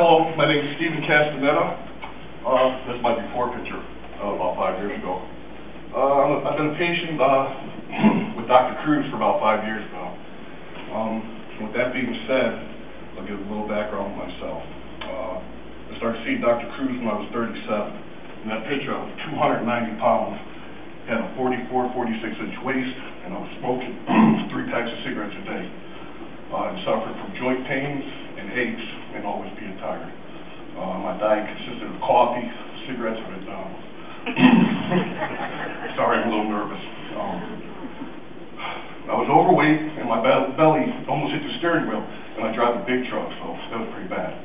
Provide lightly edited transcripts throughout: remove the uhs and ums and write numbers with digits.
Hello, my name is Steven Castaneda. That's my before picture about 5 years ago. I've been a patient with Dr. Cruz for about 5 years now. With that being said, I'll give a little background on myself. I started seeing Dr. Cruz when I was 37. In that picture, I was 290 pounds, had a 44, 46-inch waist, and I was smoking 3 packs of cigarettes a day. I suffered from joint pains and aches and always being tired. My diet consisted of coffee, cigarettes, and McDonald's. Sorry, I'm a little nervous. I was overweight, and my belly almost hit the steering wheel, and I drive a big truck, so that was pretty bad.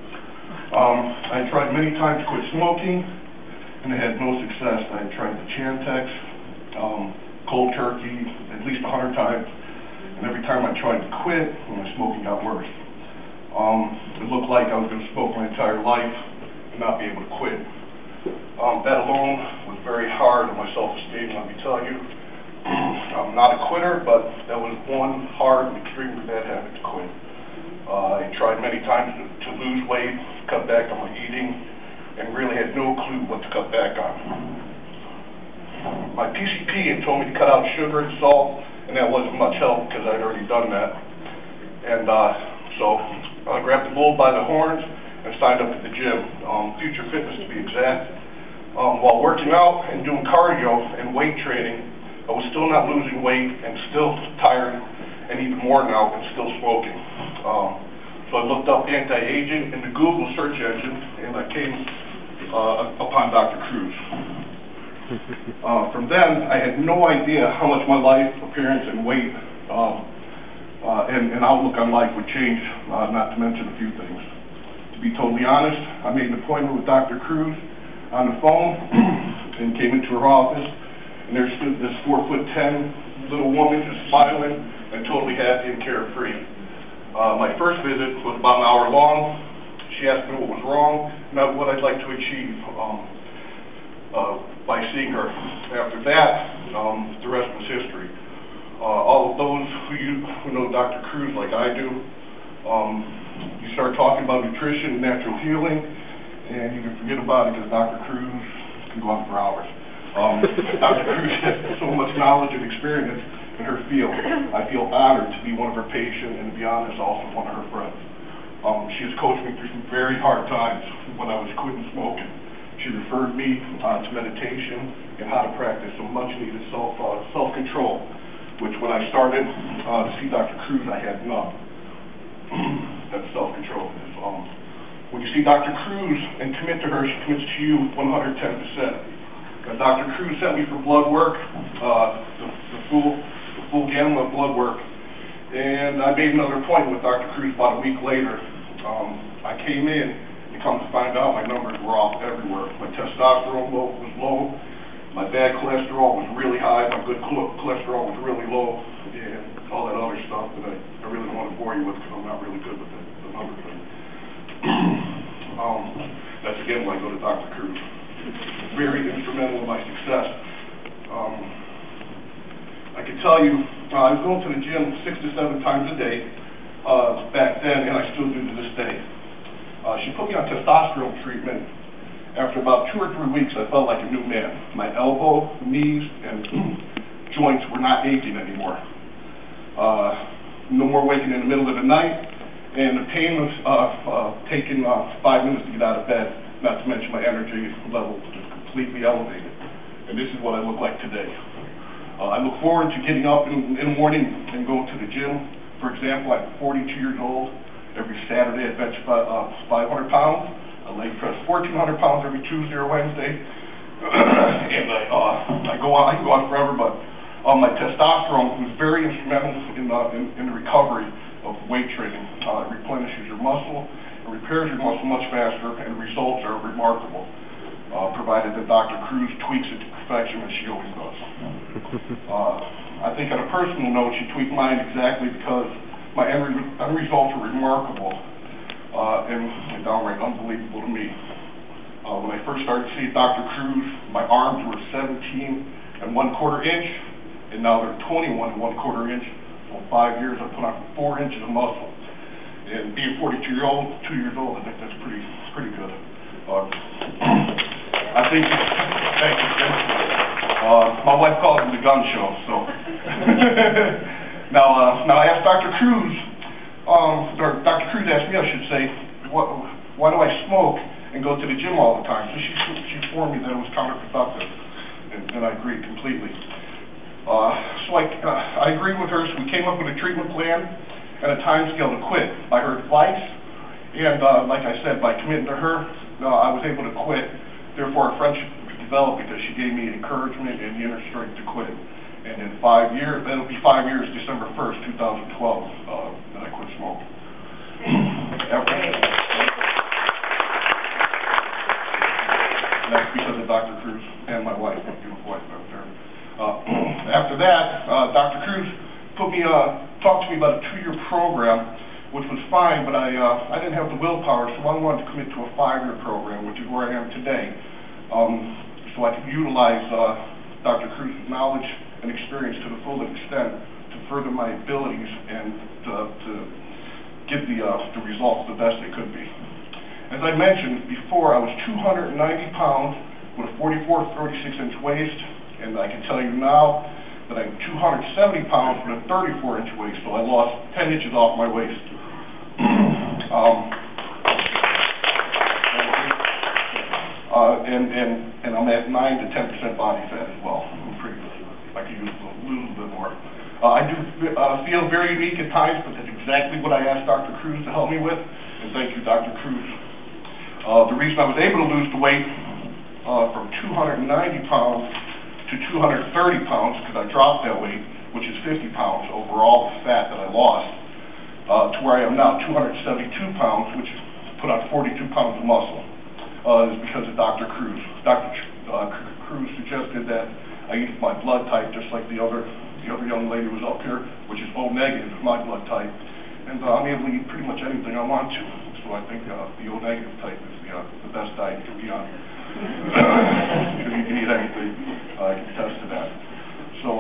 I tried many times to quit smoking, and I had no success. I tried the Chantix, cold turkey, at least 100 times, and every time I tried to quit, my smoking got worse. It looked like I was going to smoke my entire life and not be able to quit. That alone was very hard on my self-esteem, let me tell you. I'm not a quitter, but that was one hard and extremely bad habit to quit. I tried many times to lose weight, cut back on my eating, and really had no clue what to cut back on. My PCP had told me to cut out sugar and salt, and that wasn't much help because I'd already done that. And so I grabbed the bull by the horns and signed up at the gym, Future Fitness to be exact. While working out and doing cardio and weight training, I was still not losing weight and still tired, and even more now, and still smoking. So I looked up anti-aging in the Google search engine, and I came upon Dr. Cruz. From then, I had no idea how much my life, appearance, and weight and outlook on life would change, not to mention a few things. To be totally honest, I made an appointment with Dr. Cruz on the phone and came into her office, and there stood this 4'10" little woman just smiling and totally happy and carefree. My first visit was about an hour long. She asked me what was wrong and what I'd like to achieve by seeing her. After that, the rest was history. All of those who know Dr. Cruz like I do, you start talking about nutrition and natural healing, and you can forget about it because Dr. Cruz can go on for hours. Dr. Cruz has so much knowledge and experience in her field. I feel honored to be one of her patients, and to be honest, also one of her friends. She has coached me through some very hard times when I was quitting smoking. She referred me to meditation and how to practice some much-needed self-control, which when I started to see Dr. Cruz, I had none. That's self-control. When you see Dr. Cruz and commit to her, she commits to you 110%. Dr. Cruz sent me for blood work, the full gamut of blood work, and I made another appointment with Dr. Cruz about a week later. I came in, and come to find out my numbers were off everywhere. My testosterone was low, my bad cholesterol was really high, my good cholesterol was really low, and all that other stuff that I really don't want to bore you with because I'm not really good with the number thing. That's again why I go to Dr. Cruz. Very instrumental in my success. I can tell you, I was going to the gym 6 to 7 times a day back then, and I still do to this day. She put me on testosterone treatment. After about 2 or 3 weeks, I felt like a new man. My elbow, knees, and joints were not aching anymore. No more waking in the middle of the night, and the pain was taking 5 minutes to get out of bed, not to mention my energy level was just completely elevated. And this is what I look like today. I look forward to getting up in the morning and going to the gym. For example, I'm 42 years old. Every Saturday I bench 500 pounds. I leg press 1,400 pounds every Tuesday or Wednesday. And I can go on forever, but my testosterone was very instrumental in the recovery of weight training. It replenishes your muscle, it repairs your muscle much faster, and the results are remarkable, provided that Dr. Cruz tweaks it to perfection as she always does. I think on a personal note, she tweaked mine exactly because my end results are remarkable and downright unbelievable to me. When I first started seeing Dr. Cruz, my arms were 17 1/4 inch, and now they're 21 1/4 inch. So in 5 years, I put on 4 inches of muscle. And being 42 years old, I think that's pretty pretty good. I think, thank you, Tim. My wife calls it the gun show, so. Now I asked Dr. Cruz, or Dr. Cruz asked me, I should say, why do I smoke and go to the gym all the time? So she informed me that it was counterproductive, and I agree completely. So I agreed with her, so we came up with a treatment plan and a time scale to quit. By her advice, and like I said, by committing to her, I was able to quit. Therefore, our friendship developed because she gave me encouragement and the inner strength to quit. And in 5 years, that'll be 5 years, December 1st, 2012, that I quit smoking. That's because of Dr. Cruz and my wife, my beautiful wife out there. After that, Dr. Cruz talked to me about a 2-year program, which was fine, but I didn't have the willpower, so I wanted to commit to a 5-year program, which is where I am today, so I could utilize Dr. Cruz's knowledge and experience to the full extent to further my abilities and to get the results the best they could be. As I mentioned before, I was 290 pounds with a 44, 36-inch waist, and I can tell you now that I'm 270 pounds with a 34-inch waist, so I lost 10 inches off my waist. And I'm at 9 to 10% body fat as well. I'm pretty good. I could use a little bit more. I do feel very unique at times, but that's exactly what I asked Dr. Cruz to help me with, and thank you, Dr. Cruz. The reason I was able to lose the weight from 290 pounds to 230 pounds, because I dropped that weight, which is 50 pounds overall the fat that I lost, to where I am now, 272 pounds, which put on 42 pounds of muscle, is because of Dr. Cruz. Dr. Cruz suggested that I eat my blood type, just like the other young lady was up here, which is O negative, is my blood type, and I'm able to eat pretty much anything I want to. So I think the O negative type is the best diet you can be on. Because you can eat anything. I can attest to that. So,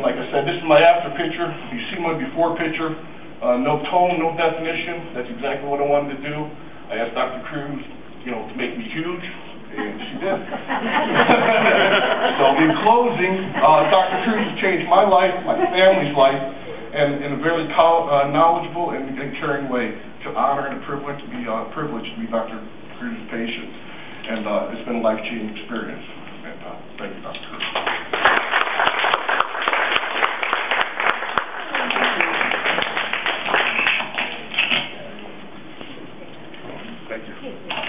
like I said, this is my after picture. You see my before picture. No tone, no definition. That's exactly what I wanted to do. I asked Dr. Cruz, to make me huge, and she did. So, in closing, Dr. Cruz has changed my life, my family's life, and in a very knowledgeable and caring way. To honor and a privilege to be Dr. Cruz's patient, and it's been a life-changing experience. And thank you, Dr. Cruz. Thank you.